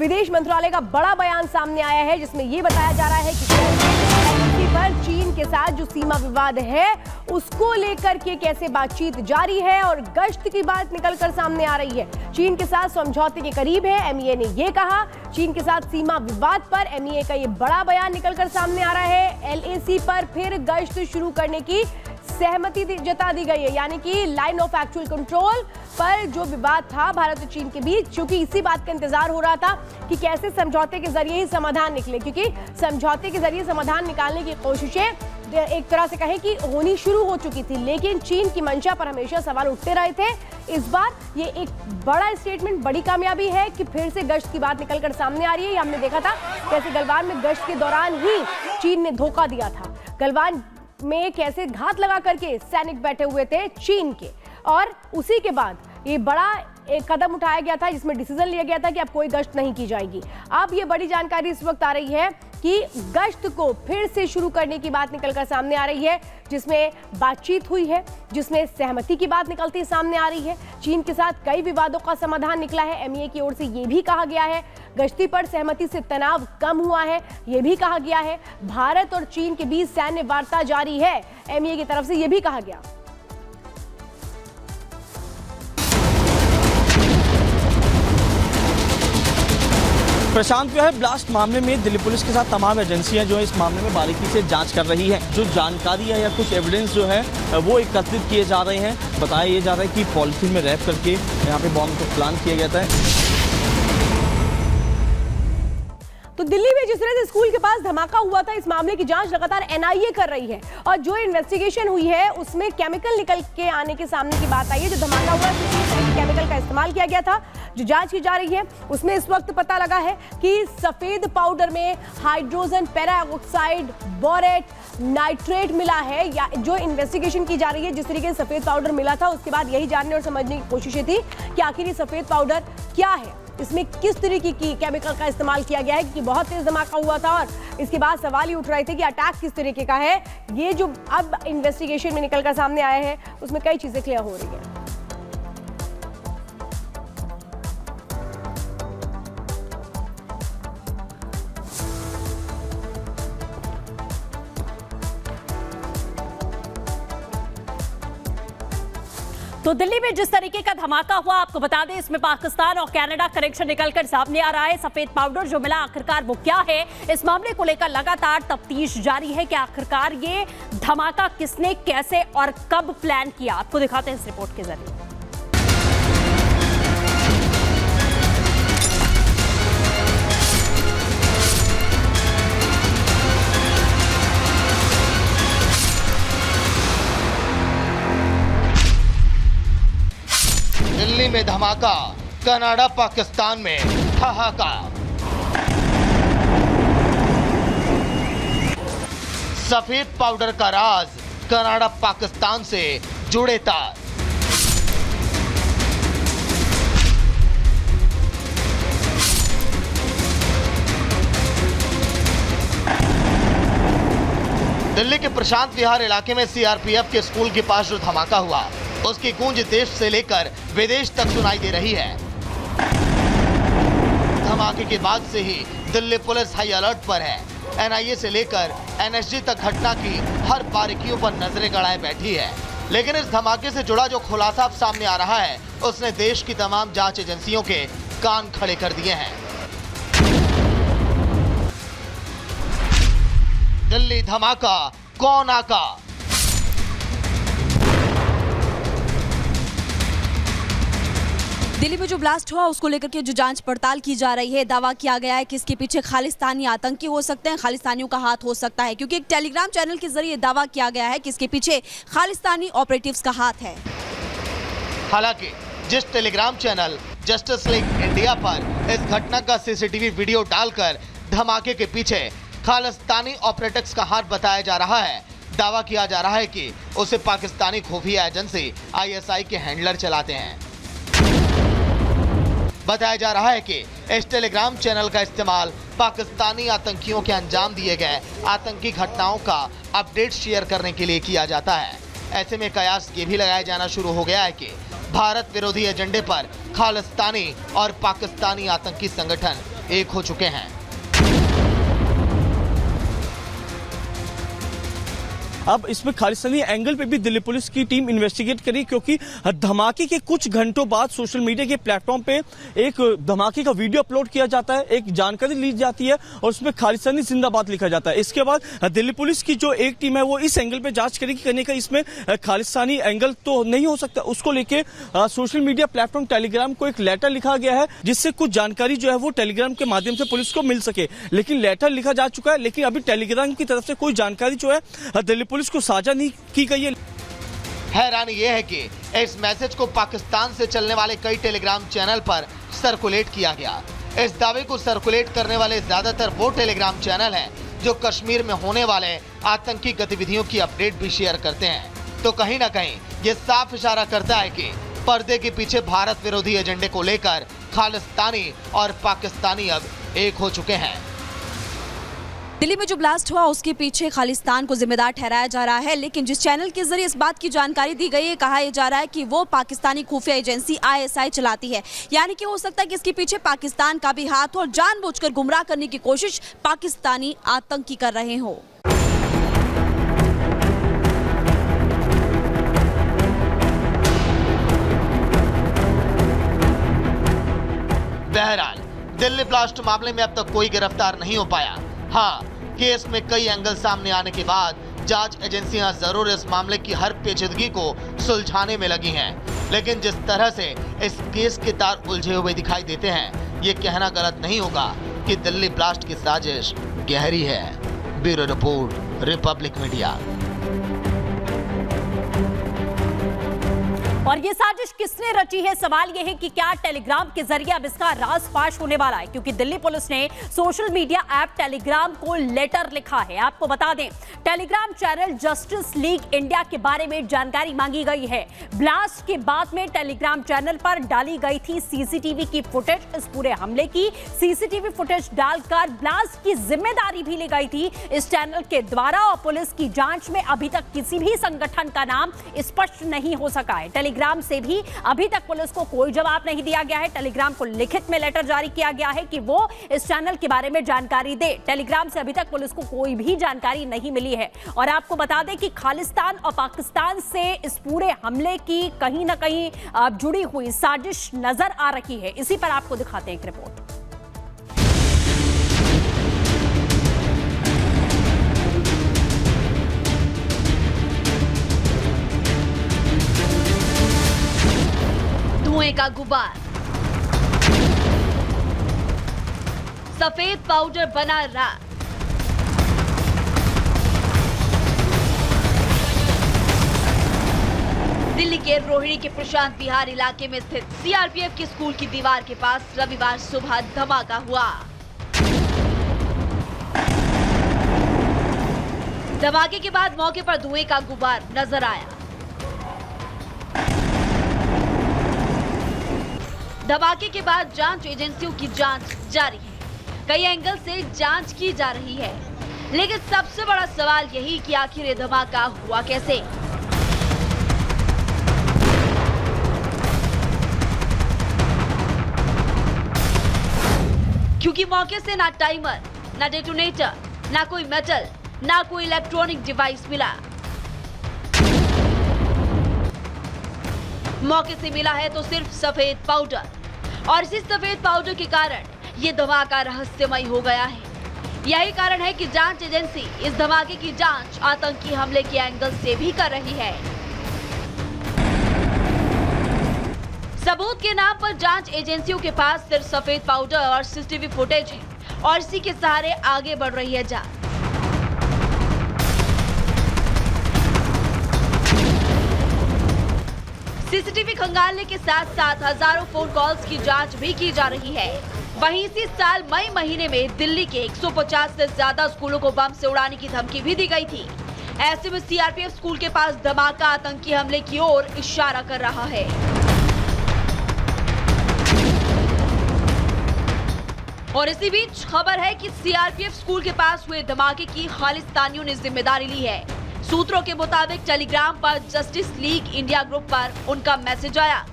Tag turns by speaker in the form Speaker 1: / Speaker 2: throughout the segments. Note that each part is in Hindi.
Speaker 1: विदेश मंत्रालय का बड़ा बयान सामने आया है जिसमें यह बताया जा रहा है कि पर चीन के साथ जो सीमा विवाद है उसको लेकर के कैसे बातचीत जारी है और गश्त की बात निकलकर सामने आ रही है। चीन के साथ समझौते के करीब है, एमईए ने यह कहा। चीन के साथ सीमा विवाद पर एमईए का यह बड़ा बयान निकलकर सामने आ रहा है। एलएसी पर फिर गश्त शुरू करने की सहमति जता दी गई है, यानी कि लाइन ऑफ एक्चुअल कंट्रोल पर जो विवाद था भारत और चीन के बीच, क्योंकि इसी बात का इंतजार हो रहा था कि कैसे समझौते के जरिए ही समाधान निकले, क्योंकि समझौते के जरिए समाधान निकालने की कोशिशें एक तरह से कहें कि होनी शुरू हो चुकी थी, लेकिन चीन की मंशा पर हमेशा सवाल उठते रहे थे। इस बार ये एक बड़ा स्टेटमेंट, बड़ी कामयाबी है कि फिर से गश्त की बात निकलकर सामने आ रही है। हमने देखा था कैसे गलवान में गश्त के दौरान ही चीन ने धोखा दिया था। गलवान में कैसे घात लगा करके सैनिक बैठे हुए थे चीन के, और उसी के बाद ये बड़ा एक कदम उठाया गया था जिसमें डिसीजन लिया गया था कि अब कोई गश्त नहीं की जाएगी। अब ये बड़ी जानकारी इस वक्त आ रही है कि गश्त को फिर से शुरू करने की बात निकलकर सामने आ रही है, जिसमें बातचीत हुई है, जिसमें सहमति की बात निकलती सामने आ रही है। चीन के साथ कई विवादों का समाधान निकला है। एमईए की ओर से ये भी कहा गया है गश्ती पर सहमति से तनाव कम हुआ है, ये भी कहा गया है। भारत और चीन के बीच सैन्य वार्ता जारी है, एमईए की तरफ से ये भी कहा गया।
Speaker 2: प्रशांत, जो है ब्लास्ट मामले में दिल्ली पुलिस के साथ तमाम एजेंसियां जो है इस मामले में बारीकी से जांच कर रही है। जो जानकारी है या कुछ एविडेंस जो है वो एकत्रित किए जा रहे हैं। बताया ये जा रहा है कि पॉलिथीन में रैप करके यहाँ पे बॉम्ब को प्लान किया गया था।
Speaker 1: तो दिल्ली में जिस तरह से स्कूल के पास धमाका हुआ था, इस मामले की जांच लगातार एनआईए कर रही है और जो इन्वेस्टिगेशन हुई है उसमें केमिकल निकल के आने के सामने की बात आई है। जो धमाका हुआ है केमिकल का इस्तेमाल किया गया था। जो जांच की जा रही है उसमें इस वक्त पता लगा है कि सफेद पाउडर में हाइड्रोजन पेरोक्साइड, बोरेट, नाइट्रेट मिला है। या जो इन्वेस्टिगेशन की जा रही है, जिस तरीके से सफेद पाउडर मिला था उसके बाद यही जानने और समझने की कोशिशें थी कि आखिर ये सफेद पाउडर क्या है, इसमें किस तरीके की केमिकल का इस्तेमाल किया गया है, क्योंकि बहुत तेज धमाका हुआ था और इसके बाद सवाल ही उठ रहे थे कि अटैक किस तरीके का है। ये जो अब इन्वेस्टिगेशन में निकलकर सामने आया है उसमें कई चीजें क्लियर हो रही है।
Speaker 3: तो दिल्ली में जिस तरीके का धमाका हुआ, आपको बता दें इसमें पाकिस्तान और कनाडा कनेक्शन निकलकर सामने आ रहा है। सफेद पाउडर जो मिला आखिरकार वो क्या है, इस मामले को लेकर लगातार तफ्तीश जारी है कि आखिरकार ये धमाका किसने, कैसे और कब प्लान किया। आपको दिखाते हैं इस रिपोर्ट के जरिए।
Speaker 4: दिल्ली में धमाका, कनाडा पाकिस्तान में ठहाका। सफेद पाउडर का राज, कनाडा पाकिस्तान से जुड़े तार। दिल्ली के प्रशांत विहार इलाके में सीआरपीएफ के स्कूल के पास जो धमाका हुआ उसकी गूंज देश से लेकर विदेश तक सुनाई दे रही है। धमाके के बाद से ही दिल्ली पुलिस हाई अलर्ट पर है। एनआईए से लेकर एनएसजी तक घटना की हर बारीकियों पर नजरें गड़ाए बैठी है। लेकिन इस धमाके से जुड़ा जो खुलासा अब सामने आ रहा है उसने देश की तमाम जांच एजेंसियों के कान खड़े कर दिए हैं। दिल्ली धमाका, कौन आका?
Speaker 5: दिल्ली में जो ब्लास्ट हुआ उसको लेकर के जो जांच पड़ताल की जा रही है, दावा किया गया है कि इसके पीछे खालिस्तानी आतंकी हो सकते हैं, खालिस्तानियों का हाथ हो सकता है, क्योंकि एक टेलीग्राम चैनल के जरिए दावा किया गया है कि इसके पीछे खालिस्तानी ऑपरेटिव्स का हाथ है।
Speaker 4: हालांकि जिस Telegram channel justice league India पर इस घटना का सीसीटीवी वीडियो डालकर धमाके के पीछे खालिस्तानी ऑपरेटिव्स का हाथ बताया जा रहा है, दावा किया जा रहा है कि उसे पाकिस्तानी खुफिया एजेंसी आईएसआई के हैंडलर चलाते हैं। बताया जा रहा है कि इस टेलीग्राम चैनल का इस्तेमाल पाकिस्तानी आतंकियों के अंजाम दिए गए आतंकी घटनाओं का अपडेट शेयर करने के लिए किया जाता है। ऐसे में कयास ये भी लगाया जाना शुरू हो गया है कि भारत विरोधी एजेंडे पर खालिस्तानी और पाकिस्तानी आतंकी संगठन एक हो चुके हैं।
Speaker 2: अब इसमें खालिस्तानी एंगल पे भी दिल्ली पुलिस की टीम इन्वेस्टिगेट करी, क्योंकि धमाके के कुछ घंटों बाद सोशल मीडिया के प्लेटफॉर्म पे एक धमाके का वीडियो अपलोड किया जाता है, एक जानकारी ली जाती है और उसमें खालिस्तानी जिंदाबाद लिखा जाता है। इसके बाद दिल्ली पुलिस की जो एक टीम है वो इस एंगल पे जांच करेगी, करने का इसमें खालिस्तानी एंगल तो नहीं हो सकता। उसको लेके सोशल मीडिया प्लेटफॉर्म टेलीग्राम को एक लेटर लिखा गया है, जिससे कुछ जानकारी जो है वो टेलीग्राम के माध्यम से पुलिस को मिल सके। लेकिन लेटर लिखा जा चुका है, लेकिन अभी टेलीग्राम की तरफ से कोई जानकारी जो है दिल्ली पुलिस को साझा नहीं की गई है।
Speaker 4: हैरानी यह है कि इस मैसेज को पाकिस्तान से चलने वाले कई टेलीग्राम चैनल पर सर्कुलेट किया गया। इस दावे को सर्कुलेट करने वाले ज्यादातर वो टेलीग्राम चैनल हैं जो कश्मीर में होने वाले आतंकी गतिविधियों की अपडेट भी शेयर करते हैं। तो कहीं ना कहीं ये साफ इशारा करता है कि पर्दे के पीछे भारत विरोधी एजेंडे को लेकर खालिस्तानी और पाकिस्तानी अब एक हो चुके हैं।
Speaker 5: दिल्ली में जो ब्लास्ट हुआ उसके पीछे खालिस्तान को जिम्मेदार ठहराया जा रहा है, लेकिन जिस चैनल के जरिए इस बात की जानकारी दी गई है, कहा जा रहा है कि वो पाकिस्तानी खुफिया एजेंसी ISI चलाती है। यानी कि हो सकता है कि इसके पीछे पाकिस्तान का भी हाथ हो और जानबूझकर गुमराह करने की कोशिश पाकिस्तानी आतंकी कर रहे हो।
Speaker 4: बहरहाल दिल्ली ब्लास्ट मामले में अब तक कोई गिरफ्तार नहीं हो पाया। हाँ, केस में कई एंगल सामने आने के बाद जांच एजेंसियां जरूर इस मामले की हर पेचीदगी को सुलझाने में लगी हैं। लेकिन जिस तरह से इस केस के तार उलझे हुए दिखाई देते हैं, ये कहना गलत नहीं होगा कि दिल्ली ब्लास्ट की साजिश गहरी है। Bureau report, Republic media.
Speaker 3: और ये साजिश किसने रची है, सवाल ये है कि क्या टेलीग्राम के जरिए अब इसका राज फाश होने वाला है, क्योंकि दिल्ली पुलिस ने सोशल मीडिया ऐप टेलीग्राम को लेटर लिखा है। आपको बता दें, Telegram channel justice league India के बारे में जानकारी मांगी गई है। ब्लास्ट के बाद में टेलीग्राम चैनल पर डाली गई थी सीसीटीवी की फुटेज। इस पूरे हमले की सीसीटीवी फुटेज डालकर ब्लास्ट की जिम्मेदारी भी ली गई थी इस चैनल के द्वारा, और पुलिस की जांच में अभी तक किसी भी संगठन का नाम स्पष्ट नहीं हो सका है। टेलीग्राम से भी अभी तक पुलिस को कोई जवाब नहीं दिया गया है। टेलीग्राम को लिखित में लेटर जारी किया गया है कि वो इस चैनल के बारे में जानकारी दे। टेलीग्राम से अभी तक पुलिस को कोई भी जानकारी नहीं मिली है। और आपको बता दें कि खालिस्तान और पाकिस्तान से इस पूरे हमले की कहीं ना कहीं जुड़ी हुई साजिश नजर आ रही है। इसी पर आपको दिखाते हैं एक रिपोर्ट।
Speaker 5: धुएं का गुबार, सफेद पाउडर बना राख, दिल्ली के रोहिणी के प्रशांत विहार इलाके में स्थित सीआरपीएफ की स्कूल की दीवार के पास रविवार सुबह धमाका हुआ। धमाके के बाद मौके पर धुएं का गुबार नजर आया। धमाके के बाद जांच एजेंसियों की जांच जारी है। कई एंगल से जांच की जा रही है, लेकिन सबसे बड़ा सवाल यही कि आखिर ये धमाका हुआ कैसे। क्योंकि मौके से ना टाइमर, ना डेटोनेटर, ना कोई मेटल, ना कोई इलेक्ट्रॉनिक डिवाइस मिला। मौके से मिला है तो सिर्फ सफेद पाउडर, और इसी सफेद पाउडर के कारण ये धमाका रहस्यमय हो गया है। यही कारण है कि जांच एजेंसी इस धमाके की जांच आतंकी हमले के एंगल से भी कर रही है। सबूत के नाम पर जांच एजेंसियों के पास सिर्फ सफेद पाउडर और सीसीटीवी फुटेज है, और इसी के सहारे आगे बढ़ रही है जांच। सीसीटीवी खंगालने के साथ साथ हजारों फोन कॉल्स की जांच भी की जा रही है। वहीं इसी साल मई महीने में दिल्ली के 150 से ज्यादा स्कूलों को बम से उड़ाने की धमकी भी दी गई थी। ऐसे में सीआरपीएफ स्कूल के पास धमाका आतंकी हमले की ओर इशारा कर रहा है। और इसी बीच खबर है कि सीआरपीएफ स्कूल के पास हुए धमाके की खालिस्तानियों ने जिम्मेदारी ली है। सूत्रों के मुताबिक टेलीग्राम पर जस्टिस लीग इंडिया ग्रुप पर उनका मैसेज आया।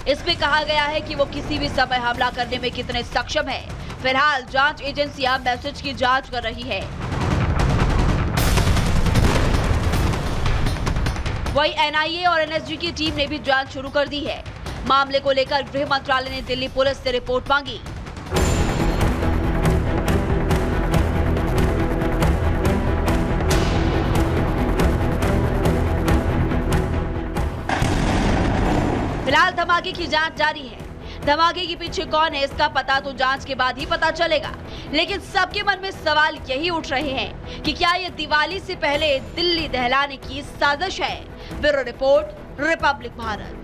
Speaker 5: इसमें कहा गया है कि वो किसी भी समय हमला करने में कितने सक्षम है। फिलहाल जांच एजेंसियां मैसेज की जांच कर रही है। वहीं एनआईए और एनएसजी की टीम ने भी जांच शुरू कर दी है। मामले को लेकर गृह मंत्रालय ने दिल्ली पुलिस से रिपोर्ट मांगी। फिलहाल धमाके की जांच जारी है। धमाके के पीछे कौन है इसका पता तो जांच के बाद ही पता चलेगा, लेकिन सबके मन में सवाल यही उठ रहे हैं कि क्या ये दिवाली से पहले दिल्ली दहलाने की साजिश है। Bureau report, Republic Bharat.